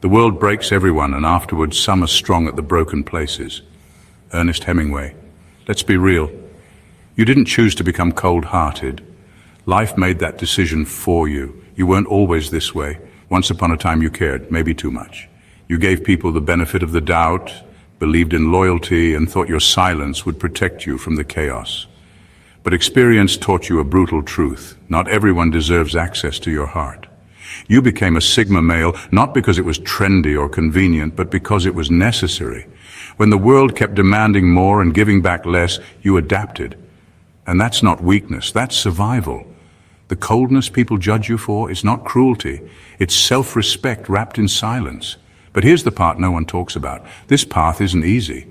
The world breaks everyone, and afterwards some are strong at the broken places. Ernest Hemingway. Let's be real. You didn't choose to become cold-hearted. Life made that decision for you. You weren't always this way. Once upon a time you cared, maybe too much. You gave people the benefit of the doubt, believed in loyalty, and thought your silence would protect you from the chaos. But experience taught you a brutal truth. Not everyone deserves access to your heart. You became a Sigma male, not because it was trendy or convenient, but because it was necessary. When the world kept demanding more and giving back less, you adapted. And that's not weakness, that's survival. The coldness people judge you for is not cruelty, it's self-respect wrapped in silence. But here's the part no one talks about. This path isn't easy.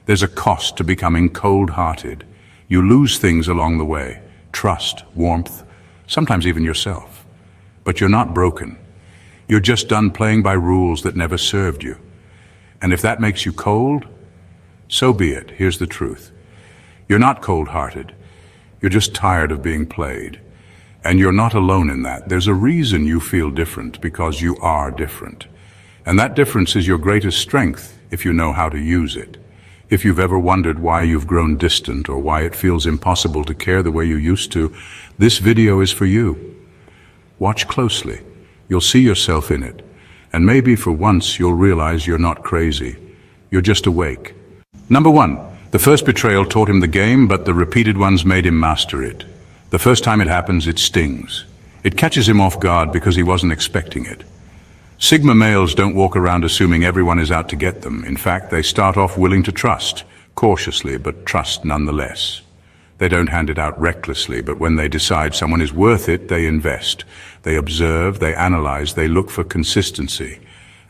There's a cost to becoming cold-hearted. You lose things along the way. Trust, warmth, sometimes even yourself. But you're not broken. You're just done playing by rules that never served you. And if that makes you cold, so be it. Here's the truth. You're not cold-hearted. You're just tired of being played. And you're not alone in that. There's a reason you feel different, because you are different. And that difference is your greatest strength if you know how to use it. If you've ever wondered why you've grown distant or why it feels impossible to care the way you used to, this video is for you. Watch closely. You'll see yourself in it. And maybe for once you'll realize you're not crazy. You're just awake. Number 1. The first betrayal taught him the game, but the repeated ones made him master it. The first time it happens, it stings. It catches him off guard because he wasn't expecting it. Sigma males don't walk around assuming everyone is out to get them. In fact, they start off willing to trust, cautiously, but trust nonetheless. They don't hand it out recklessly, but when they decide someone is worth it, they invest. They observe, they analyze, they look for consistency.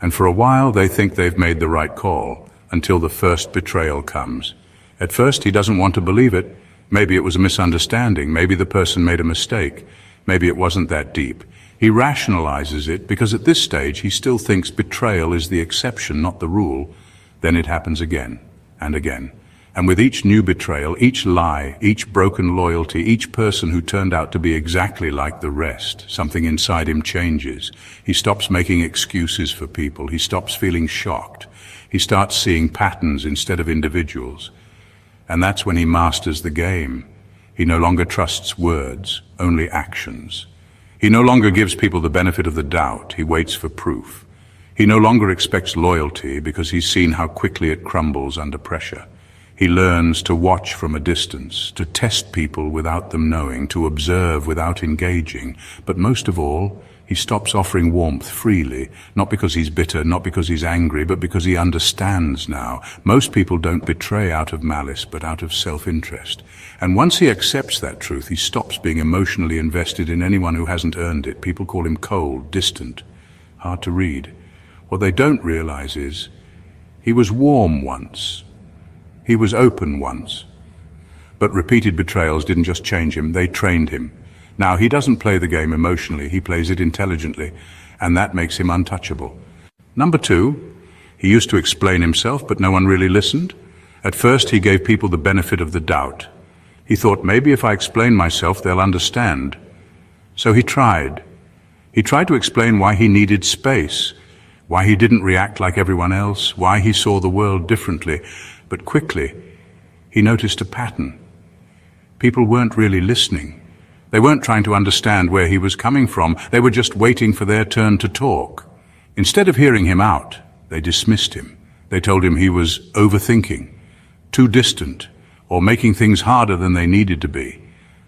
And for a while, they think they've made the right call, until the first betrayal comes. At first, he doesn't want to believe it. Maybe it was a misunderstanding. Maybe the person made a mistake. Maybe it wasn't that deep. He rationalizes it because at this stage he still thinks betrayal is the exception, not the rule. Then it happens again and again. And with each new betrayal, each lie, each broken loyalty, each person who turned out to be exactly like the rest, something inside him changes. He stops making excuses for people. He stops feeling shocked. He starts seeing patterns instead of individuals. And that's when he masters the game. He no longer trusts words, only actions. He no longer gives people the benefit of the doubt. He waits for proof. He no longer expects loyalty because he's seen how quickly it crumbles under pressure. He learns to watch from a distance, to test people without them knowing, to observe without engaging. But most of all, he stops offering warmth freely, not because he's bitter, not because he's angry, but because he understands now. Most people don't betray out of malice, but out of self-interest. And once he accepts that truth, he stops being emotionally invested in anyone who hasn't earned it. People call him cold, distant, hard to read. What they don't realize is, he was warm once. He was open once. But repeated betrayals didn't just change him, they trained him. Now, he doesn't play the game emotionally, he plays it intelligently, and that makes him untouchable. Number 2, he used to explain himself, but no one really listened. At first, he gave people the benefit of the doubt. He thought, maybe if I explain myself, they'll understand. So he tried. He tried to explain why he needed space, why he didn't react like everyone else, why he saw the world differently. But quickly, he noticed a pattern. People weren't really listening. They weren't trying to understand where he was coming from. They were just waiting for their turn to talk. Instead of hearing him out, they dismissed him. They told him he was overthinking, too distant, or making things harder than they needed to be.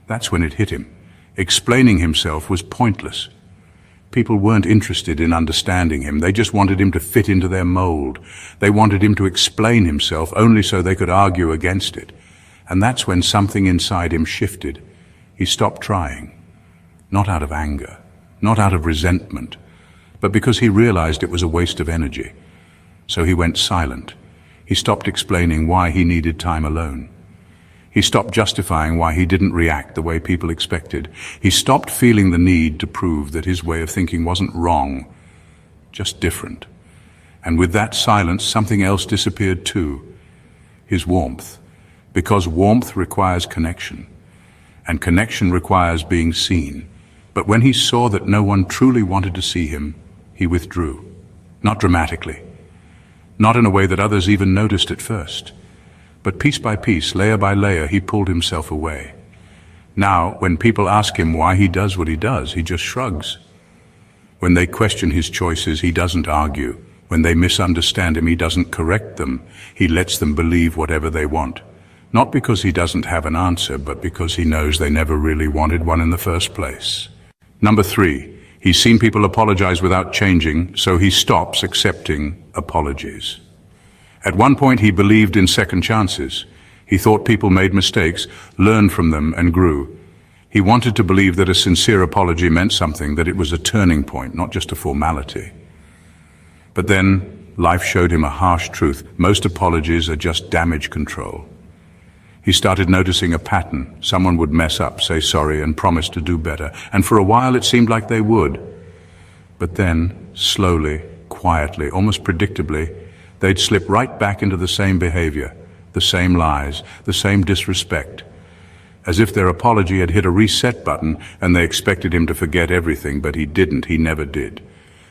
That's when it hit him. Explaining himself was pointless. People weren't interested in understanding him. They just wanted him to fit into their mold. They wanted him to explain himself only so they could argue against it. And that's when something inside him shifted. He stopped trying, not out of anger, not out of resentment, but because he realized it was a waste of energy. So he went silent. He stopped explaining why he needed time alone. He stopped justifying why he didn't react the way people expected. He stopped feeling the need to prove that his way of thinking wasn't wrong, just different. And with that silence, something else disappeared too, his warmth, because warmth requires connection. And connection requires being seen. But when he saw that no one truly wanted to see him, he withdrew. Not dramatically, not in a way that others even noticed at first. But piece by piece, layer by layer, he pulled himself away. Now, when people ask him why he does what he does, he just shrugs. When they question his choices, he doesn't argue. When they misunderstand him, he doesn't correct them. He lets them believe whatever they want. Not because he doesn't have an answer, but because he knows they never really wanted one in the first place. Number 3, he's seen people apologize without changing, so he stops accepting apologies. At one point, he believed in second chances. He thought people made mistakes, learned from them, and grew. He wanted to believe that a sincere apology meant something, that it was a turning point, not just a formality. But then, life showed him a harsh truth. Most apologies are just damage control. He started noticing a pattern. Someone would mess up, say sorry, and promise to do better. And for a while, it seemed like they would. But then, slowly, quietly, almost predictably, they'd slip right back into the same behavior, the same lies, the same disrespect, as if their apology had hit a reset button and they expected him to forget everything, but he didn't. He never did.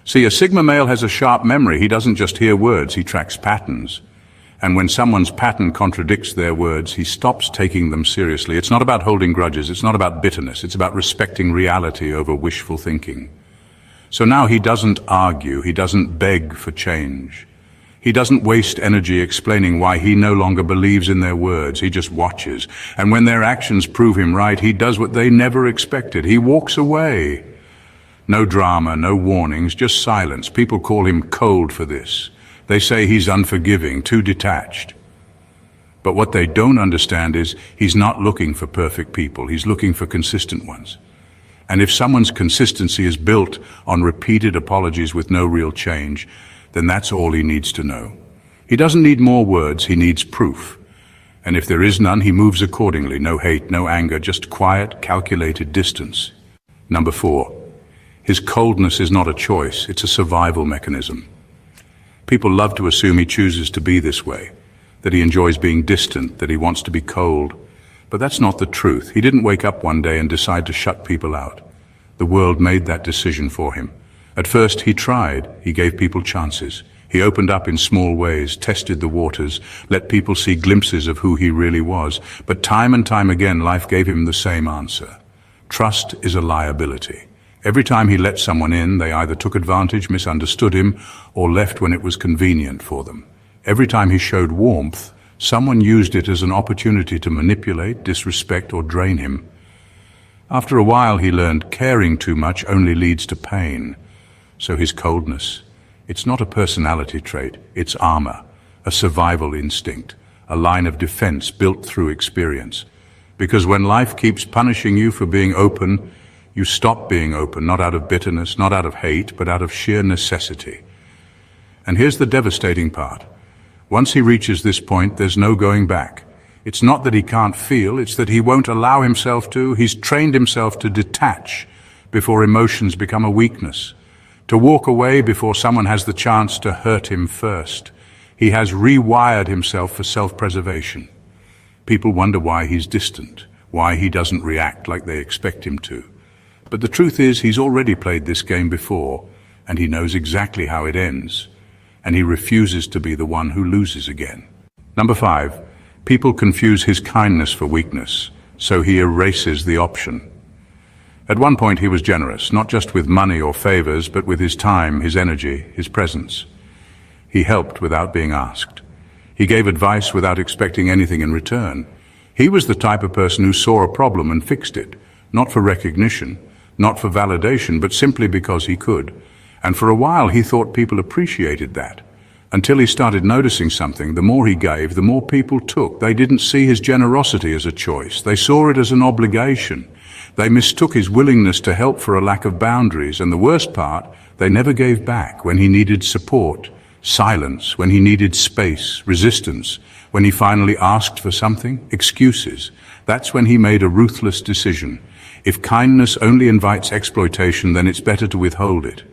See, a Sigma male has a sharp memory. He doesn't just hear words, he tracks patterns. And when someone's pattern contradicts their words, he stops taking them seriously. It's not about holding grudges, it's not about bitterness, it's about respecting reality over wishful thinking. So now he doesn't argue, he doesn't beg for change. He doesn't waste energy explaining why he no longer believes in their words. He just watches. And when their actions prove him right, he does what they never expected. He walks away. No drama, no warnings, just silence. People call him cold for this. They say he's unforgiving, too detached. But what they don't understand is he's not looking for perfect people. He's looking for consistent ones. And if someone's consistency is built on repeated apologies with no real change, then that's all he needs to know. He doesn't need more words, he needs proof. And if there is none, he moves accordingly. No hate, no anger, just quiet, calculated distance. Number 4, his coldness is not a choice, it's a survival mechanism. People love to assume he chooses to be this way, that he enjoys being distant, that he wants to be cold. But that's not the truth. He didn't wake up one day and decide to shut people out. The world made that decision for him. At first, he tried. He gave people chances. He opened up in small ways, tested the waters, let people see glimpses of who he really was. But time and time again, life gave him the same answer. Trust is a liability. Every time he let someone in, they either took advantage, misunderstood him, or left when it was convenient for them. Every time he showed warmth, someone used it as an opportunity to manipulate, disrespect, or drain him. After a while, he learned caring too much only leads to pain. So his coldness, it's not a personality trait, it's armor, a survival instinct, a line of defense built through experience. Because when life keeps punishing you for being open, you stop being open, not out of bitterness, not out of hate, but out of sheer necessity. And here's the devastating part. Once he reaches this point, there's no going back. It's not that he can't feel, it's that he won't allow himself to. He's trained himself to detach before emotions become a weakness, to walk away before someone has the chance to hurt him first. He has rewired himself for self-preservation. People wonder why he's distant, why he doesn't react like they expect him to. But the truth is, he's already played this game before, and he knows exactly how it ends, and he refuses to be the one who loses again. Number 5, people confuse his kindness for weakness, so he erases the option. At one point he was generous, not just with money or favors, but with his time, his energy, his presence. He helped without being asked. He gave advice without expecting anything in return. He was the type of person who saw a problem and fixed it, not for recognition, not for validation, but simply because he could. And for a while he thought people appreciated that, until he started noticing something. The more he gave, the more people took. They didn't see his generosity as a choice. They saw it as an obligation. They mistook his willingness to help for a lack of boundaries, and the worst part, they never gave back when he needed support, silence, when he needed space, resistance, when he finally asked for something, excuses. That's when he made a ruthless decision. If kindness only invites exploitation, then it's better to withhold it.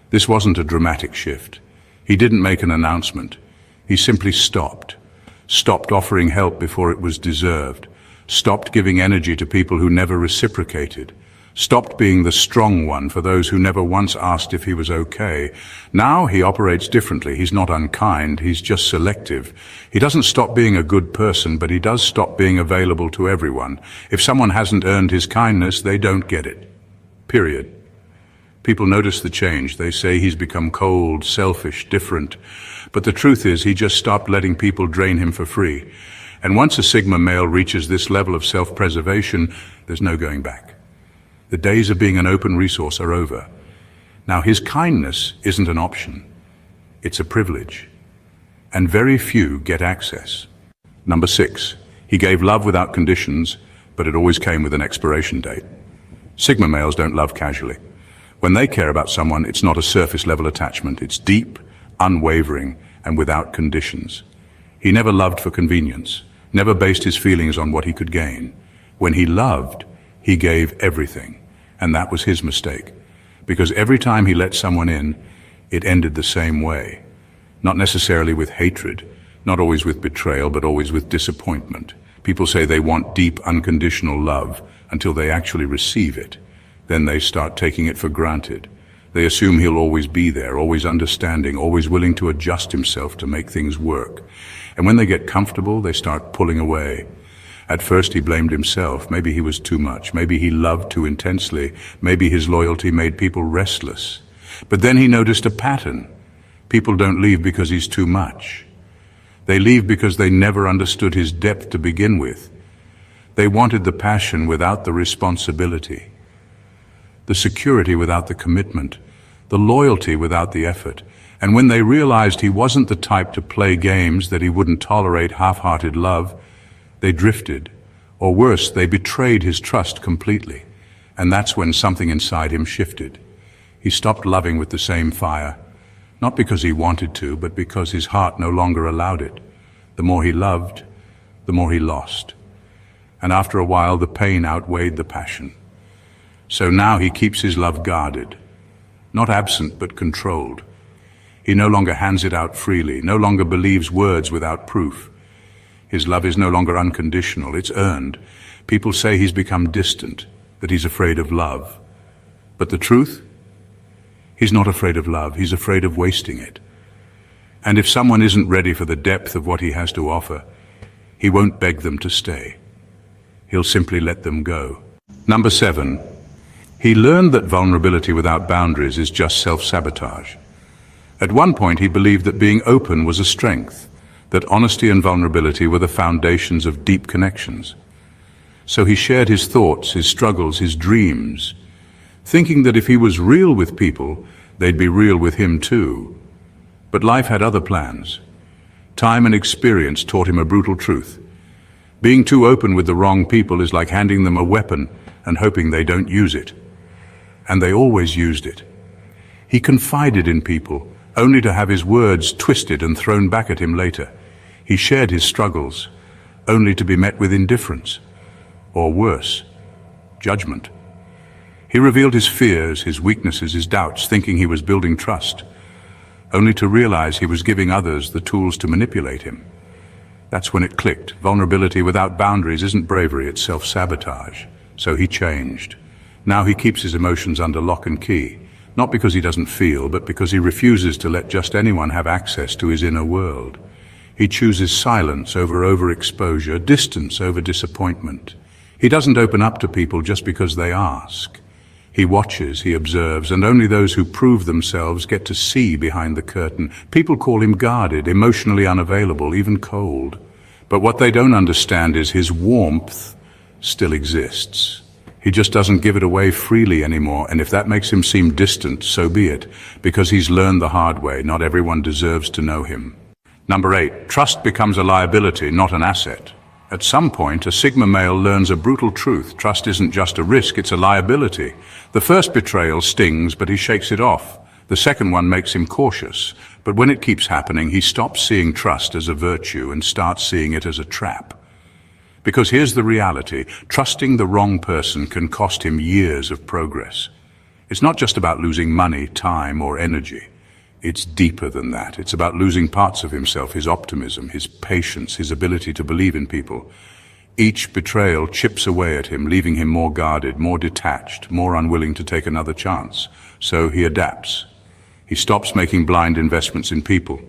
This wasn't a dramatic shift. He didn't make an announcement. He simply stopped offering help before it was deserved, stopped giving energy to people who never reciprocated, stopped being the strong one for those who never once asked if he was okay. Now he operates differently. He's not unkind, he's just selective. He doesn't stop being a good person, but he does stop being available to everyone. If someone hasn't earned his kindness, they don't get it. Period. People notice the change. They say he's become cold, selfish, different. But the truth is, he just stopped letting people drain him for free. And once a Sigma male reaches this level of self-preservation, there's no going back. The days of being an open resource are over. Now, his kindness isn't an option. It's a privilege. And very few get access. Number 6, he gave love without conditions, but it always came with an expiration date. Sigma males don't love casually. When they care about someone, it's not a surface-level attachment. It's deep, unwavering, and without conditions. He never loved for convenience, never based his feelings on what he could gain. When he loved, he gave everything. And that was his mistake. Because every time he let someone in, it ended the same way. Not necessarily with hatred, not always with betrayal, but always with disappointment. People say they want deep, unconditional love until they actually receive it. Then they start taking it for granted. They assume he'll always be there, always understanding, always willing to adjust himself to make things work. And when they get comfortable, they start pulling away. At first he blamed himself. Maybe he was too much. Maybe he loved too intensely. Maybe his loyalty made people restless. But then he noticed a pattern. People don't leave because he's too much. They leave because they never understood his depth to begin with. They wanted the passion without the responsibility, the security without the commitment, the loyalty without the effort. And when they realized he wasn't the type to play games, that he wouldn't tolerate half-hearted love, they drifted, or worse, they betrayed his trust completely. And that's when something inside him shifted. He stopped loving with the same fire, not because he wanted to, but because his heart no longer allowed it. The more he loved, the more he lost. And after a while, the pain outweighed the passion. So now he keeps his love guarded, not absent but controlled. He no longer hands it out freely, no longer believes words without proof. His love is no longer unconditional, it's earned. People say he's become distant, that he's afraid of love. But the truth? He's not afraid of love, he's afraid of wasting it. And if someone isn't ready for the depth of what he has to offer, he won't beg them to stay. He'll simply let them go. Number 7, he learned that vulnerability without boundaries is just self-sabotage. At one point he believed that being open was a strength, that honesty and vulnerability were the foundations of deep connections. So he shared his thoughts, his struggles, his dreams, thinking that if he was real with people, they'd be real with him too. But life had other plans. Time and experience taught him a brutal truth. Being too open with the wrong people is like handing them a weapon and hoping they don't use it. And they always used it. He confided in people, only to have his words twisted and thrown back at him later. He shared his struggles, only to be met with indifference, or worse, judgment. He revealed his fears, his weaknesses, his doubts, thinking he was building trust, only to realize he was giving others the tools to manipulate him. That's when it clicked. Vulnerability without boundaries isn't bravery, it's self-sabotage. So he changed. Now he keeps his emotions under lock and key, not because he doesn't feel, but because he refuses to let just anyone have access to his inner world. He chooses silence over overexposure, distance over disappointment. He doesn't open up to people just because they ask. He watches, he observes, and only those who prove themselves get to see behind the curtain. People call him guarded, emotionally unavailable, even cold. But what they don't understand is his warmth still exists. He just doesn't give it away freely anymore, and if that makes him seem distant, so be it, because he's learned the hard way. Not everyone deserves to know him. Number 8, trust becomes a liability, not an asset. At some point, a Sigma male learns a brutal truth. Trust isn't just a risk, it's a liability. The first betrayal stings, but he shakes it off. The second one makes him cautious. But when it keeps happening, he stops seeing trust as a virtue and starts seeing it as a trap. Because here's the reality, trusting the wrong person can cost him years of progress. It's not just about losing money, time, or energy. It's deeper than that. It's about losing parts of himself, his optimism, his patience, his ability to believe in people. Each betrayal chips away at him, leaving him more guarded, more detached, more unwilling to take another chance. So he adapts. He stops making blind investments in people.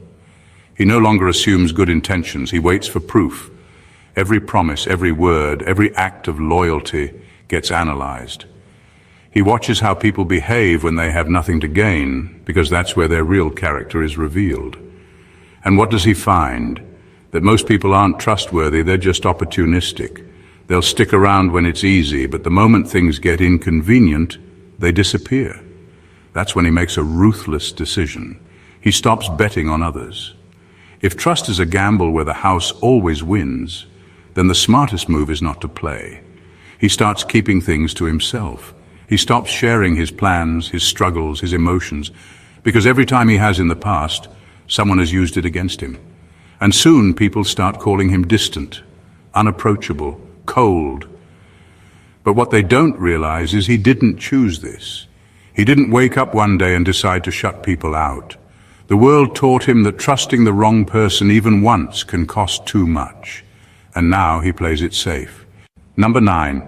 He no longer assumes good intentions. He waits for proof. Every promise, every word, every act of loyalty gets analyzed. He watches how people behave when they have nothing to gain, because that's where their real character is revealed. And what does he find? That most people aren't trustworthy, they're just opportunistic. They'll stick around when it's easy, but the moment things get inconvenient, they disappear. That's when he makes a ruthless decision. He stops betting on others. If trust is a gamble where the house always wins, then the smartest move is not to play. He starts keeping things to himself. He stops sharing his plans, his struggles, his emotions, because every time he has in the past, someone has used it against him. And soon people start calling him distant, unapproachable, cold. But what they don't realize is he didn't choose this. He didn't wake up one day and decide to shut people out. The world taught him that trusting the wrong person even once can cost too much. And now he plays it safe. Number 9,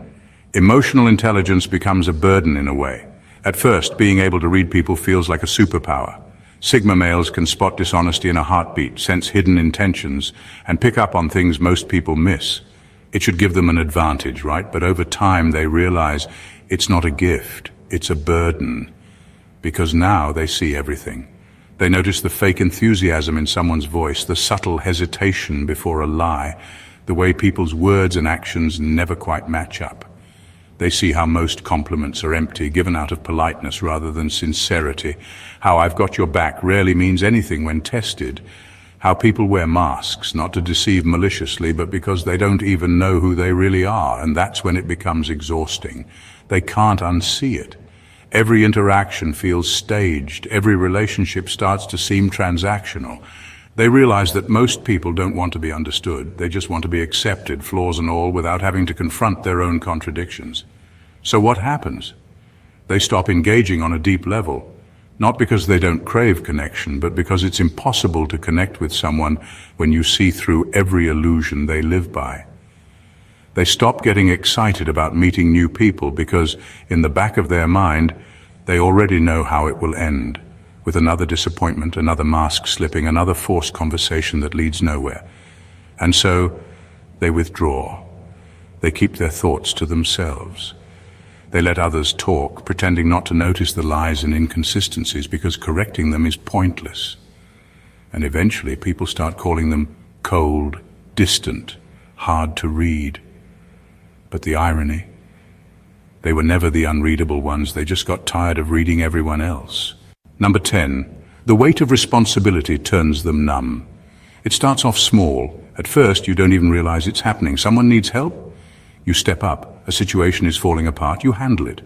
emotional intelligence becomes a burden in a way. At first, being able to read people feels like a superpower. Sigma males can spot dishonesty in a heartbeat, sense hidden intentions, and pick up on things most people miss. It should give them an advantage, right? But over time they realize it's not a gift, it's a burden. Because now they see everything. They notice the fake enthusiasm in someone's voice, the subtle hesitation before a lie, the way people's words and actions never quite match up. They see how most compliments are empty, given out of politeness rather than sincerity. How "I've got your back" rarely means anything when tested. How people wear masks, not to deceive maliciously, but because they don't even know who they really are, and that's when it becomes exhausting. They can't unsee it. Every interaction feels staged. Every relationship starts to seem transactional. They realize that most people don't want to be understood. They just want to be accepted, flaws and all, without having to confront their own contradictions. So what happens? They stop engaging on a deep level, not because they don't crave connection, but because it's impossible to connect with someone when you see through every illusion they live by. They stop getting excited about meeting new people because, in the back of their mind, they already know how it will end. With another disappointment, another mask slipping, another forced conversation that leads nowhere. And so they withdraw. They keep their thoughts to themselves. They let others talk, pretending not to notice the lies and inconsistencies because correcting them is pointless. And eventually people start calling them cold, distant, hard to read. But the irony, they were never the unreadable ones. They just got tired of reading everyone else. Number 10, the weight of responsibility turns them numb. It starts off small. At first, you don't even realize it's happening. Someone needs help. You step up. A situation is falling apart. You handle it.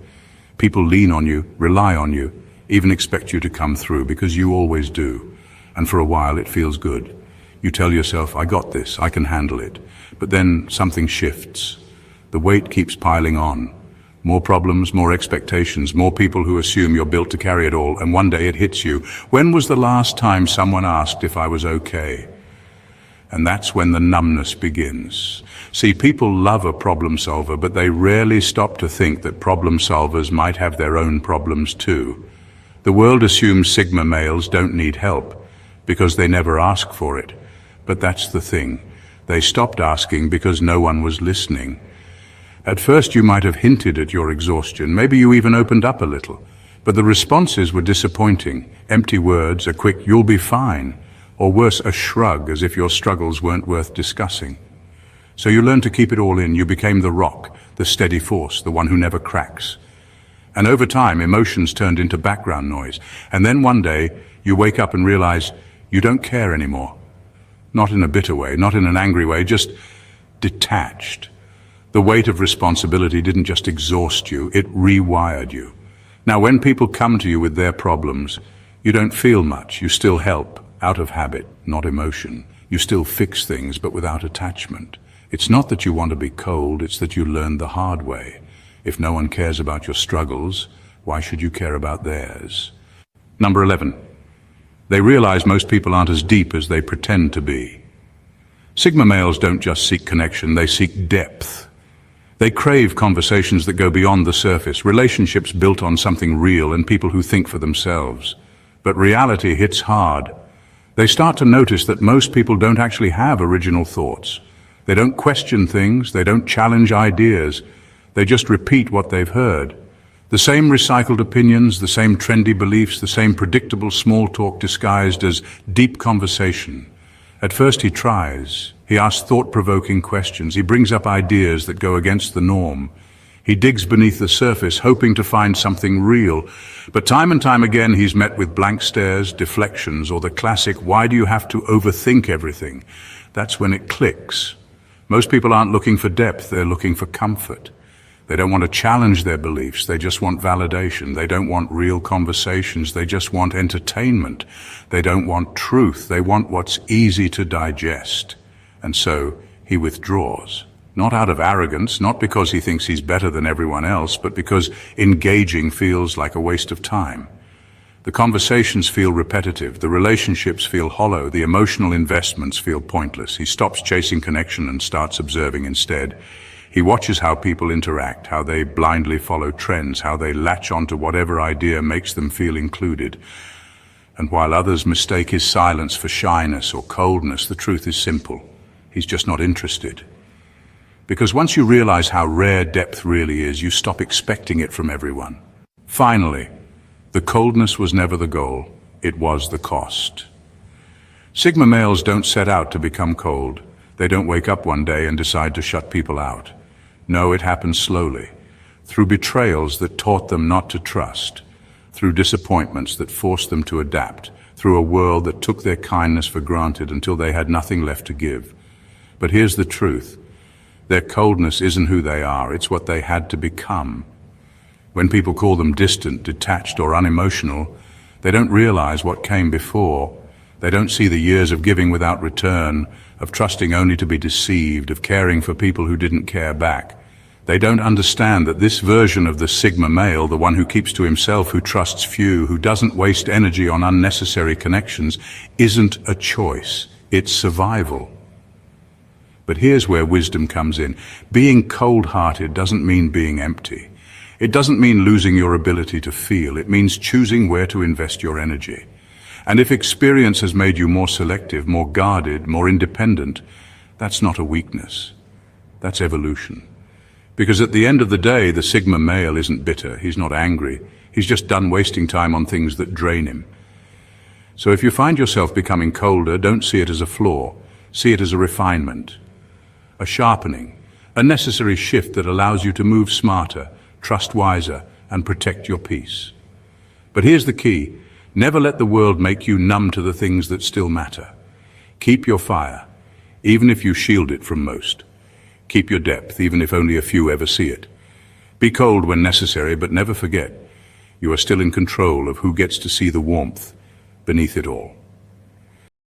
People lean on you, rely on you, even expect you to come through because you always do. And for a while, it feels good. You tell yourself, "I got this. I can handle it." But then something shifts. The weight keeps piling on. More problems, more expectations, more people who assume you're built to carry it all, and one day it hits you. When was the last time someone asked if I was okay? And that's when the numbness begins. See, people love a problem solver, but they rarely stop to think that problem solvers might have their own problems too. The world assumes Sigma males don't need help because they never ask for it. But that's the thing. They stopped asking because no one was listening. At first you might have hinted at your exhaustion, maybe you even opened up a little, but the responses were disappointing. Empty words, a quick "you'll be fine," or worse, a shrug as if your struggles weren't worth discussing. So you learned to keep it all in. You became the rock, the steady force, the one who never cracks. And over time, emotions turned into background noise. And then one day, you wake up and realize you don't care anymore. Not in a bitter way, not in an angry way, just detached. The weight of responsibility didn't just exhaust you, it rewired you. Now, when people come to you with their problems, you don't feel much. You still help, out of habit, not emotion. You still fix things, but without attachment. It's not that you want to be cold, it's that you learned the hard way. If no one cares about your struggles, why should you care about theirs? Number 11. They realize most people aren't as deep as they pretend to be. Sigma males don't just seek connection, they seek depth. They crave conversations that go beyond the surface, relationships built on something real and people who think for themselves. But reality hits hard. They start to notice that most people don't actually have original thoughts. They don't question things, they don't challenge ideas, they just repeat what they've heard. The same recycled opinions, the same trendy beliefs, the same predictable small talk disguised as deep conversation. At first he tries. He asks thought-provoking questions. He brings up ideas that go against the norm. He digs beneath the surface, hoping to find something real. But time and time again he's met with blank stares, deflections, or the classic, "Why do you have to overthink everything?" That's when it clicks. Most people aren't looking for depth, they're looking for comfort. They don't want to challenge their beliefs, they just want validation. They don't want real conversations, they just want entertainment. They don't want truth, they want what's easy to digest. And so he withdraws. Not out of arrogance, not because he thinks he's better than everyone else, but because engaging feels like a waste of time. The conversations feel repetitive, the relationships feel hollow, the emotional investments feel pointless. He stops chasing connection and starts observing instead. He watches how people interact, how they blindly follow trends, how they latch onto whatever idea makes them feel included. And while others mistake his silence for shyness or coldness, the truth is simple. He's just not interested. Because once you realize how rare depth really is, you stop expecting it from everyone. Finally, the coldness was never the goal, it was the cost. Sigma males don't set out to become cold. They don't wake up one day and decide to shut people out. No, it happens slowly, through betrayals that taught them not to trust, through disappointments that forced them to adapt, through a world that took their kindness for granted until they had nothing left to give. But here's the truth. Their coldness isn't who they are, it's what they had to become. When people call them distant, detached, or unemotional, they don't realize what came before. They don't see the years of giving without return, of trusting only to be deceived, of caring for people who didn't care back. They don't understand that this version of the Sigma male, the one who keeps to himself, who trusts few, who doesn't waste energy on unnecessary connections, isn't a choice, it's survival. But here's where wisdom comes in. Being cold-hearted doesn't mean being empty. It doesn't mean losing your ability to feel. It means choosing where to invest your energy. And if experience has made you more selective, more guarded, more independent, that's not a weakness. That's evolution. Because at the end of the day, the Sigma male isn't bitter, he's not angry, he's just done wasting time on things that drain him. So if you find yourself becoming colder, don't see it as a flaw, see it as a refinement, a sharpening, a necessary shift that allows you to move smarter, trust wiser, and protect your peace. But here's the key. Never let the world make you numb to the things that still matter. Keep your fire, even if you shield it from most. Keep your depth, even if only a few ever see it. Be cold when necessary, but never forget, you are still in control of who gets to see the warmth beneath it all.